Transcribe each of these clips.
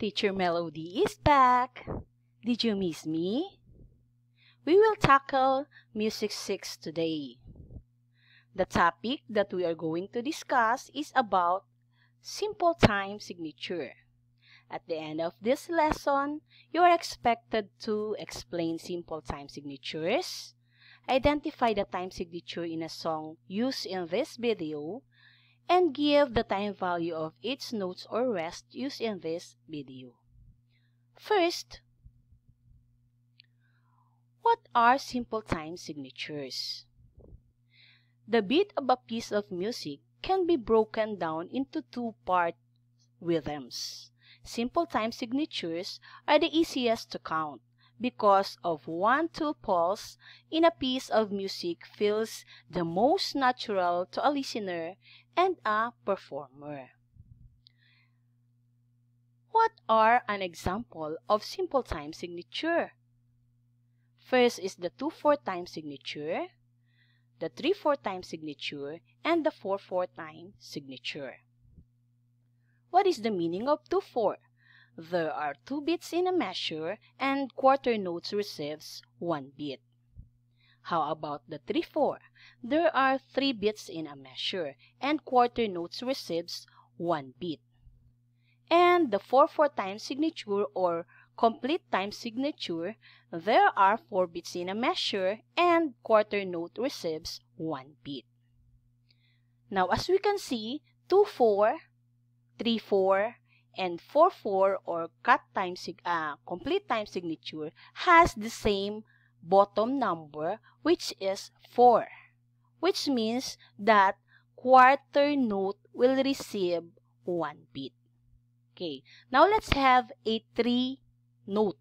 Teacher Melody is back. Did you miss me? We will tackle Music 6 today. The topic that we are going to discuss is about simple time signature. At the end of this lesson, you are expected to explain simple time signatures, identify the time signature in a song used in this video, and give the time value of each notes or rest used in this video. First, what are simple time signatures? The beat of a piece of music can be broken down into two-part rhythms. Simple time signatures are the easiest to count because of 1-2 pulse in a piece of music feels the most natural to a listener and a performer. What are an example of simple time signature? First is the 2/4 time signature, the 3/4 time signature, and the 4/4 time signature. What is the meaning of 2/4? There are 2 beats in a measure and quarter notes receives 1 beat. How about the 3/4? There are 3 beats in a measure and quarter notes receives 1 beat. And the 4/4 time signature or complete time signature, there are 4 beats in a measure and quarter note receives 1 beat. Now as we can see, 2/4, 3/4, and 4/4 or complete time signature has the same bottom number, which is 4, which means that quarter note will receive 1 beat. Okay, now let's have a 3 note.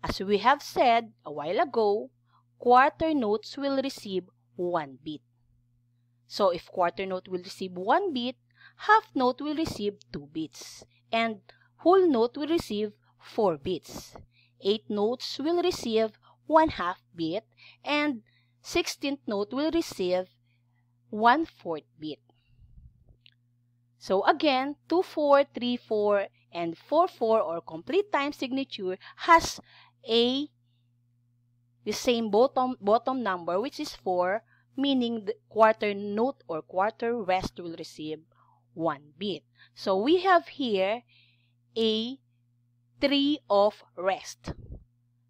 As we have said a while ago, quarter notes will receive 1 beat. So if quarter note will receive 1 beat, half note will receive 2 beats, and whole note will receive 4 beats. 8 notes will receive 1/2 beat, and 16th note will receive 1/4 beat. So again, 2/4, 3/4, and 4/4 or complete time signature has the same bottom number, which is 4, meaning the quarter note or quarter rest will receive 1 beat. So we have here a 3 of rest.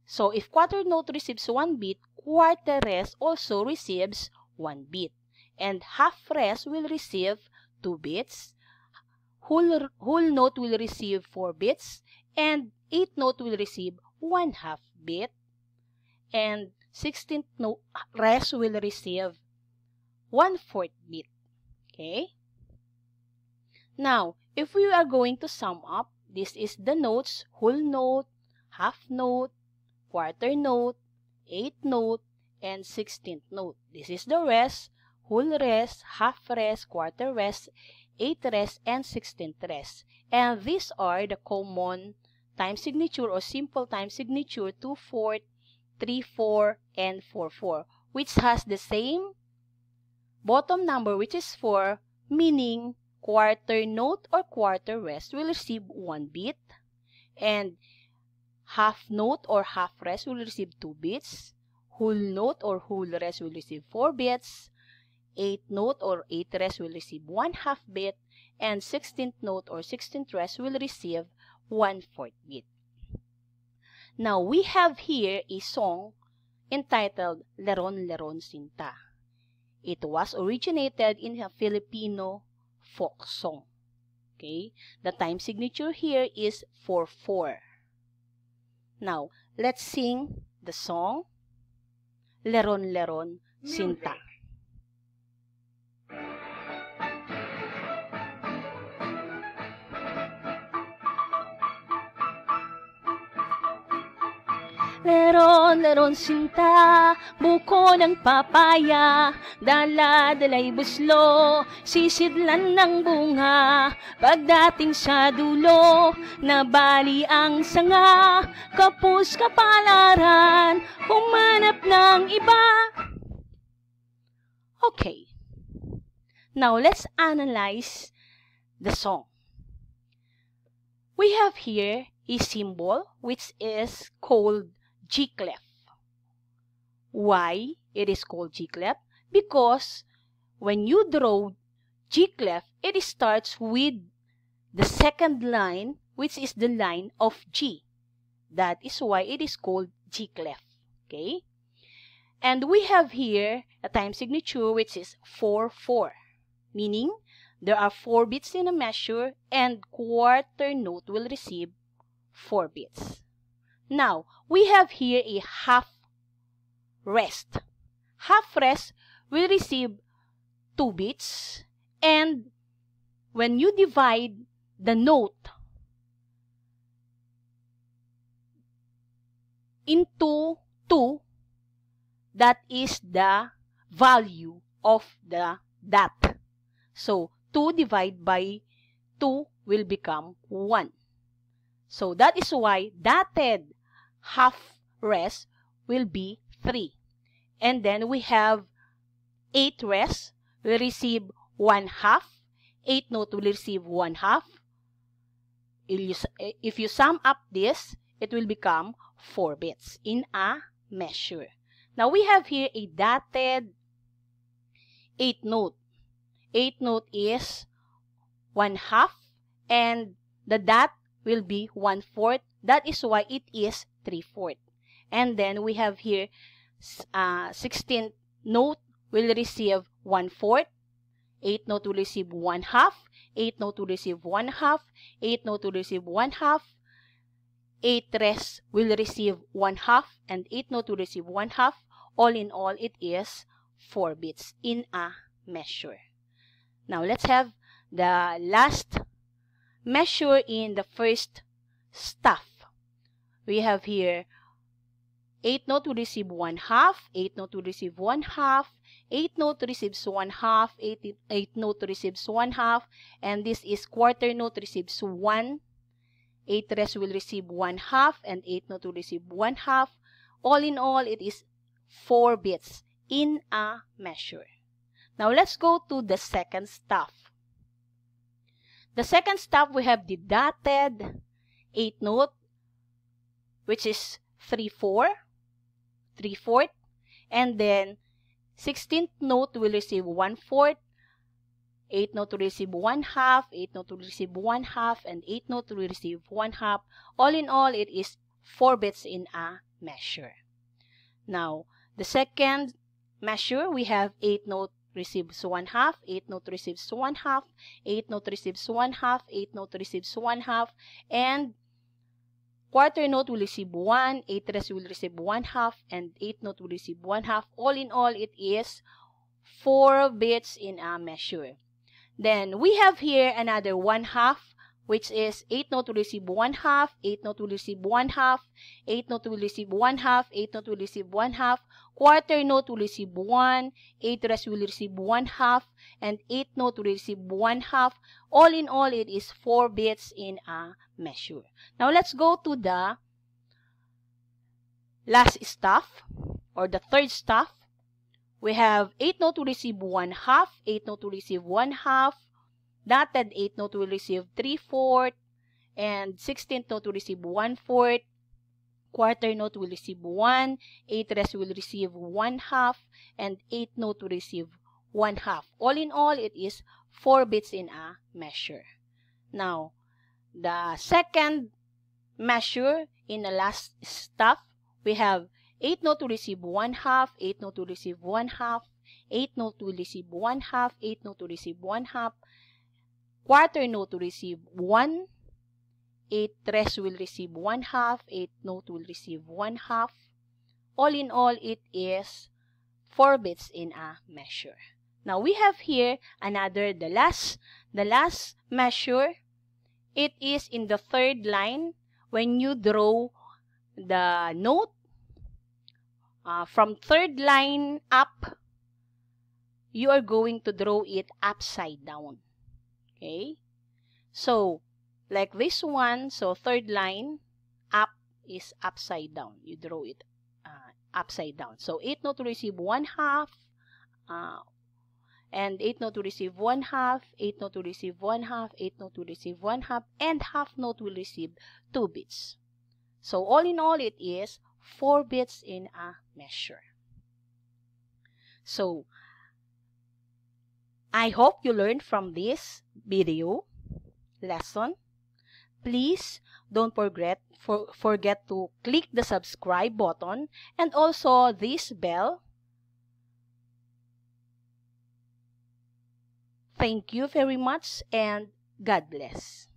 So if quarter note receives 1 beat, quarter rest also receives 1 beat. And half rest will receive 2 beats. Whole note will receive 4 beats. And 8th note will receive 1/2 beat. And 16th note rest will receive 1/4 beat. Okay? Now, if we are going to sum up, this is the notes: whole note, half note, quarter note, 8th note, and 16th note. This is the rest: whole rest, half rest, quarter rest, 8th rest, and 16th rest. And these are the common time signature or simple time signature: 2/4, 3/4, and 4/4, which has the same bottom number, which is 4, meaning quarter note or quarter rest will receive 1 beat, and half note or half rest will receive 2 beats, whole note or whole rest will receive 4 beats, 8th note or 8th rest will receive 1/2 beat, and 16th note or 16th rest will receive 1/4 beat. Now we have here a song entitled Leron Leron Sinta. It was originated in a Filipino folk song. Okay, the time signature here is 4/4. Now, let's sing the song Leron Leron Sinta. Leron, leron sinta, buko ng papaya, dala-dalay buslo, sisidlan ng bunga. Pagdating sa dulo, nabali ang sanga, kapos kapalaran, humanap ng iba. Okay, now let's analyze the song. we have here a symbol which is called G-clef. Why it is called G-clef? Because when you draw G-clef, it starts with the second line, which is the line of G. That is why it is called G-clef. Okay? And we have here a time signature which is 4-4, meaning there are 4 beats in a measure and quarter note will receive 4 beats. Now, we have here a half rest. Half rest will receive 2 beats, and when you divide the note into 2, that is the value of the dot. So, 2 divided by 2 will become 1. So, that is why dotted half rest will be 3. And then we have 8 rest will receive 1/2. 8 note will receive 1/2. If you sum up this, it will become 4 beats in a measure. Now, we have here a dotted 8 note. 8 note is 1/2 and the dot will be 1/4. That is why it is 3/4. And then we have here 16th note will receive 1/4. 8 note will receive 1/2. 8 note will receive 1/2. 8 note will receive 1/2. 8 rest will receive 1/2 and 8 note will receive 1/2. All in all, it is 4 beats in a measure. Now, let's have the last measure in the first staff. We have here 8 note will receive 1/2, 8 note will receive 1/2, 8 note receives 1/2, 8 note receives 1/2, and this is quarter note receives 1, 8 rest will receive 1/2, and 8 note will receive 1/2. All in all, it is 4 beats in a measure. Now, let's go to the second staff. The second staff, we have the dotted 8 note, which is 3/4, 3/4, and then 16th note will receive 1/4, 8 note will receive 1/2, 8 note will receive 1/2, and 8 note will receive 1/2. All in all, it is 4 beats in a measure. Now, the second measure, we have 8 note receives 1/2, 8 note receives 1/2, 8 note receives 1/2, 8 note receives 1/2, and quarter note will receive 1, 8 rest will receive 1/2, and 8 note will receive 1/2. All in all, it is 4 beats in a measure. Then, we have here another 1/2, which is 8 note will receive 1/2, 8 note will receive 1/2, 8 note will receive 1/2, 8 note will receive 1/2, quarter note will receive 1, 8 rest will receive 1/2, and 8 note will receive 1/2. All in all, it is 4 beats in a measure. Now, let's go to the last staff, or the third staff. We have 8 note will receive 1/2, 8 note will receive 1/2, dotted 8 note will receive 3/4, and 16th note will receive 1/4, quarter note will receive 1, 8 rest will receive 1/2, and 8 note will receive 1/2. All in all, it is 4 beats in a measure. Now, the second measure in the last staff, we have 8 note will receive 1/2, 8 note will receive 1/2, 8 note will receive 1/2, 8 note will receive 1/2, quarter note will receive 1, 8 rest will receive 1/2, 8 note will receive 1/2. All in all, it is 4 beats in a measure. Now, we have here another, the last measure. It is in the third line. When you draw the note, from third line up, you are going to draw it upside down. Okay? So, like this one, so third line up is upside down. You draw it upside down. So, 8 note will receive 1/2, And eighth note will receive 1/2, eighth note will receive 1/2, eighth note will receive 1/2, and half note will receive 2 beats. So all in all, it is 4 beats in a measure. So I hope you learned from this video lesson. Please don't forget to click the subscribe button and also this bell. Thank you very much and God bless.